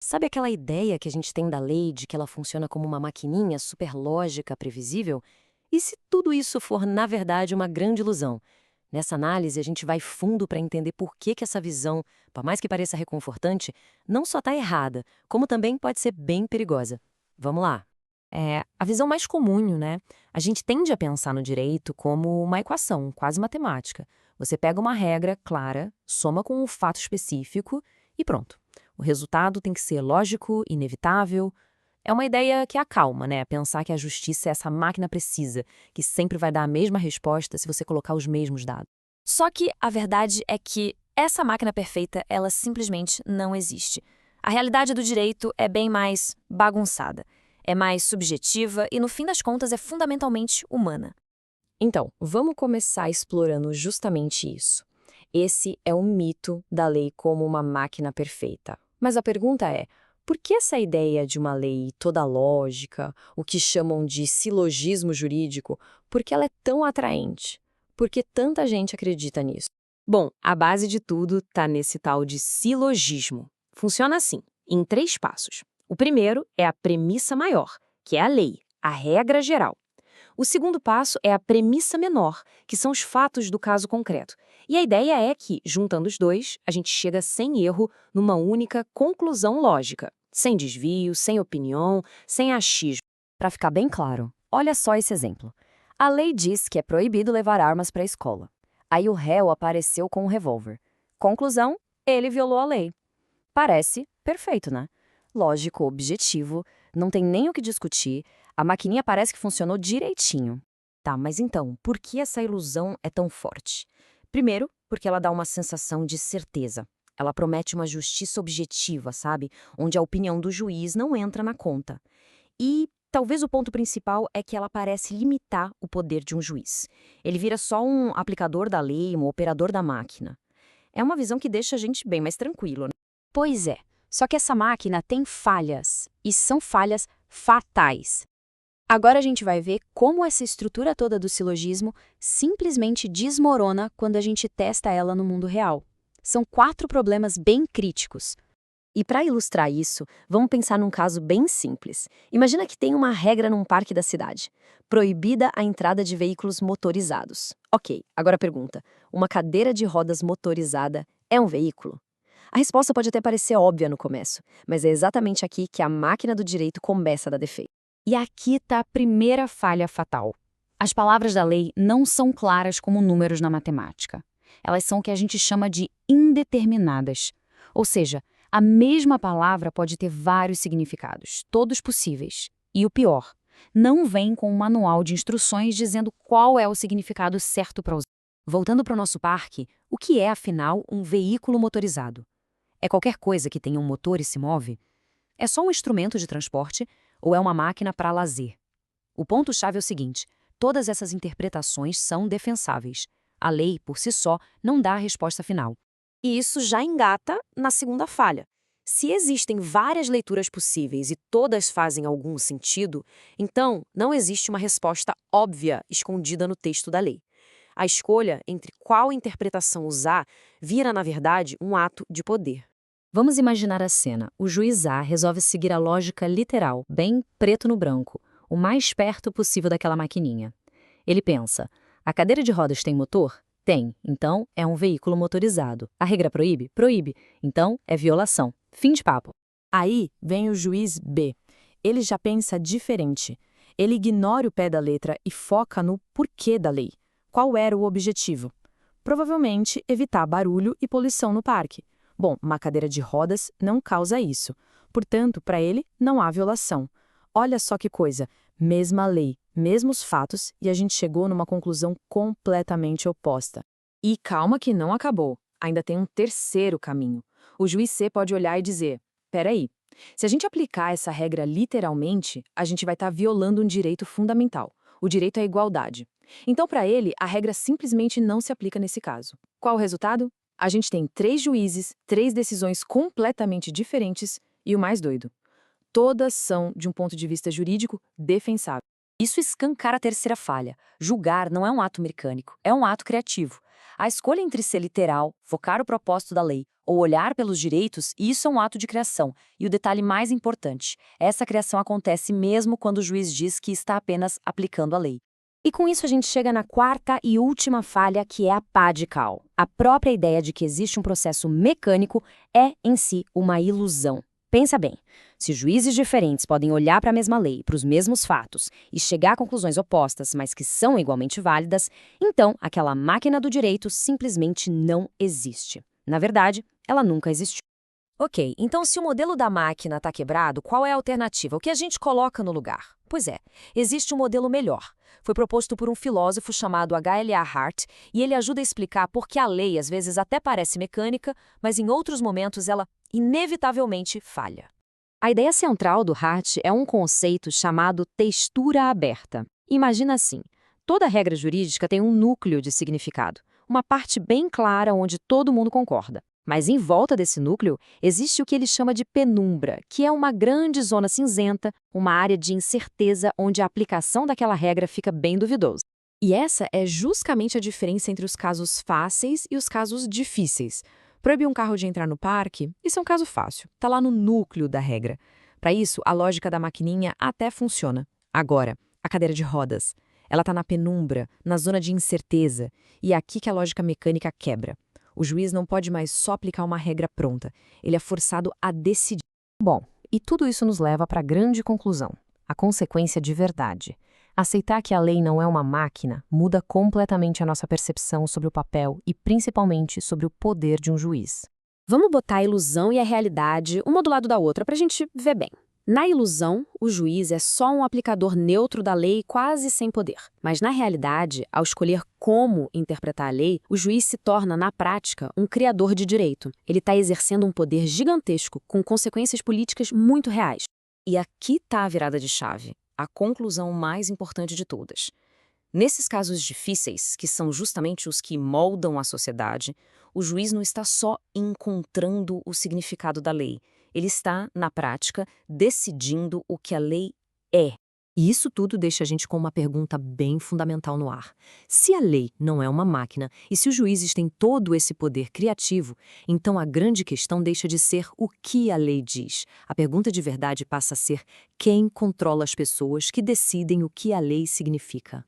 Sabe aquela ideia que a gente tem da lei de que ela funciona como uma maquininha super lógica, previsível? E se tudo isso for, na verdade, uma grande ilusão? Nessa análise, a gente vai fundo para entender por que essa visão, por mais que pareça reconfortante, não só está errada, como também pode ser bem perigosa. Vamos lá. É a visão mais comum, né? A gente tende a pensar no direito como uma equação, quase matemática. Você pega uma regra clara, soma com um fato específico e pronto. O resultado tem que ser lógico, inevitável. É uma ideia que acalma, né? Pensar que a justiça é essa máquina precisa, que sempre vai dar a mesma resposta se você colocar os mesmos dados. Só que a verdade é que essa máquina perfeita, ela simplesmente não existe. A realidade do direito é bem mais bagunçada, é mais subjetiva e, no fim das contas, é fundamentalmente humana. Então, vamos começar explorando justamente isso. Esse é o mito da lei como uma máquina perfeita. Mas a pergunta é, por que essa ideia de uma lei toda lógica, o que chamam de silogismo jurídico, por que ela é tão atraente? Por que tanta gente acredita nisso? Bom, a base de tudo está nesse tal de silogismo. Funciona assim, em 3 passos. O primeiro é a premissa maior, que é a lei, a regra geral. O segundo passo é a premissa menor, que são os fatos do caso concreto. E a ideia é que, juntando os dois, a gente chega sem erro numa única conclusão lógica, sem desvio, sem opinião, sem achismo. Para ficar bem claro, olha só esse exemplo. A lei diz que é proibido levar armas para a escola. Aí o réu apareceu com um revólver. Conclusão, ele violou a lei. Parece perfeito, né? Lógico, objetivo, não tem nem o que discutir, a maquininha parece que funcionou direitinho. Tá, mas então, por que essa ilusão é tão forte? Primeiro, porque ela dá uma sensação de certeza. Ela promete uma justiça objetiva, sabe? Onde a opinião do juiz não entra na conta. E talvez o ponto principal é que ela parece limitar o poder de um juiz. Ele vira só um aplicador da lei, um operador da máquina. É uma visão que deixa a gente bem mais tranquilo, né? Pois é, só que essa máquina tem falhas, e são falhas fatais. Agora a gente vai ver como essa estrutura toda do silogismo simplesmente desmorona quando a gente testa ela no mundo real. São 4 problemas bem críticos. E para ilustrar isso, vamos pensar num caso bem simples. Imagina que tem uma regra num parque da cidade: proibida a entrada de veículos motorizados. Ok, agora pergunta: uma cadeira de rodas motorizada é um veículo? A resposta pode até parecer óbvia no começo, mas é exatamente aqui que a máquina do direito começa a dar defeito. E aqui está a primeira falha fatal. As palavras da lei não são claras como números na matemática. Elas são o que a gente chama de indeterminadas. Ou seja, a mesma palavra pode ter vários significados, todos possíveis. E o pior, não vem com um manual de instruções dizendo qual é o significado certo para usar. Voltando para o nosso parque, o que é, afinal, um veículo motorizado? É qualquer coisa que tenha um motor e se move? É só um instrumento de transporte ou é uma máquina para lazer? O ponto-chave é o seguinte: todas essas interpretações são defensáveis. A lei, por si só, não dá a resposta final. E isso já engata na segunda falha. Se existem várias leituras possíveis e todas fazem algum sentido, então não existe uma resposta óbvia escondida no texto da lei. A escolha entre qual interpretação usar vira, na verdade, um ato de poder. Vamos imaginar a cena. O juiz A resolve seguir a lógica literal, bem preto no branco, o mais perto possível daquela maquininha. Ele pensa: a cadeira de rodas tem motor? Tem, então é um veículo motorizado. A regra proíbe? Proíbe, então é violação. Fim de papo. Aí vem o juiz B. Ele já pensa diferente. Ele ignora o pé da letra e foca no porquê da lei. Qual era o objetivo? Provavelmente evitar barulho e poluição no parque. Bom, uma cadeira de rodas não causa isso. Portanto, para ele, não há violação. Olha só que coisa, mesma lei, mesmos fatos e a gente chegou numa conclusão completamente oposta. E calma que não acabou. Ainda tem um terceiro caminho. O juiz C pode olhar e dizer: peraí, se a gente aplicar essa regra literalmente, a gente vai estar violando um direito fundamental, o direito à igualdade. Então, para ele, a regra simplesmente não se aplica nesse caso. Qual o resultado? A gente tem 3 juízes, 3 decisões completamente diferentes e o mais doido: todas são, de um ponto de vista jurídico, defensáveis. Isso escancara a terceira falha. Julgar não é um ato mecânico, é um ato criativo. A escolha entre ser literal, focar o propósito da lei, ou olhar pelos direitos, isso é um ato de criação. E o detalhe mais importante, essa criação acontece mesmo quando o juiz diz que está apenas aplicando a lei. E com isso a gente chega na quarta e última falha, que é a pá de cal. A própria ideia de que existe um processo mecânico é, em si, uma ilusão. Pensa bem, se juízes diferentes podem olhar para a mesma lei, para os mesmos fatos, e chegar a conclusões opostas, mas que são igualmente válidas, então aquela máquina do direito simplesmente não existe. Na verdade, ela nunca existiu. Ok, então se o modelo da máquina está quebrado, qual é a alternativa? O que a gente coloca no lugar? Pois é, existe um modelo melhor. Foi proposto por um filósofo chamado H.L.A. Hart, e ele ajuda a explicar por que a lei às vezes até parece mecânica, mas em outros momentos ela inevitavelmente falha. A ideia central do Hart é um conceito chamado textura aberta. Imagina assim, toda regra jurídica tem um núcleo de significado, uma parte bem clara onde todo mundo concorda. Mas em volta desse núcleo existe o que ele chama de penumbra, que é uma grande zona cinzenta, uma área de incerteza onde a aplicação daquela regra fica bem duvidosa. E essa é justamente a diferença entre os casos fáceis e os casos difíceis. Proibir um carro de entrar no parque, isso é um caso fácil, está lá no núcleo da regra. Para isso, a lógica da maquininha até funciona. Agora, a cadeira de rodas, ela está na penumbra, na zona de incerteza, e é aqui que a lógica mecânica quebra. O juiz não pode mais só aplicar uma regra pronta, ele é forçado a decidir. Bom, e tudo isso nos leva para a grande conclusão, a consequência de verdade. Aceitar que a lei não é uma máquina muda completamente a nossa percepção sobre o papel e principalmente sobre o poder de um juiz. Vamos botar a ilusão e a realidade uma do lado da outra para a gente ver bem. Na ilusão, o juiz é só um aplicador neutro da lei quase sem poder. Mas na realidade, ao escolher como interpretar a lei, o juiz se torna, na prática, um criador de direito. Ele está exercendo um poder gigantesco, com consequências políticas muito reais. E aqui está a virada de chave, a conclusão mais importante de todas. Nesses casos difíceis, que são justamente os que moldam a sociedade, o juiz não está só encontrando o significado da lei. Ele está, na prática, decidindo o que a lei é. E isso tudo deixa a gente com uma pergunta bem fundamental no ar. Se a lei não é uma máquina e se os juízes têm todo esse poder criativo, então a grande questão deixa de ser o que a lei diz. A pergunta de verdade passa a ser quem controla as pessoas que decidem o que a lei significa.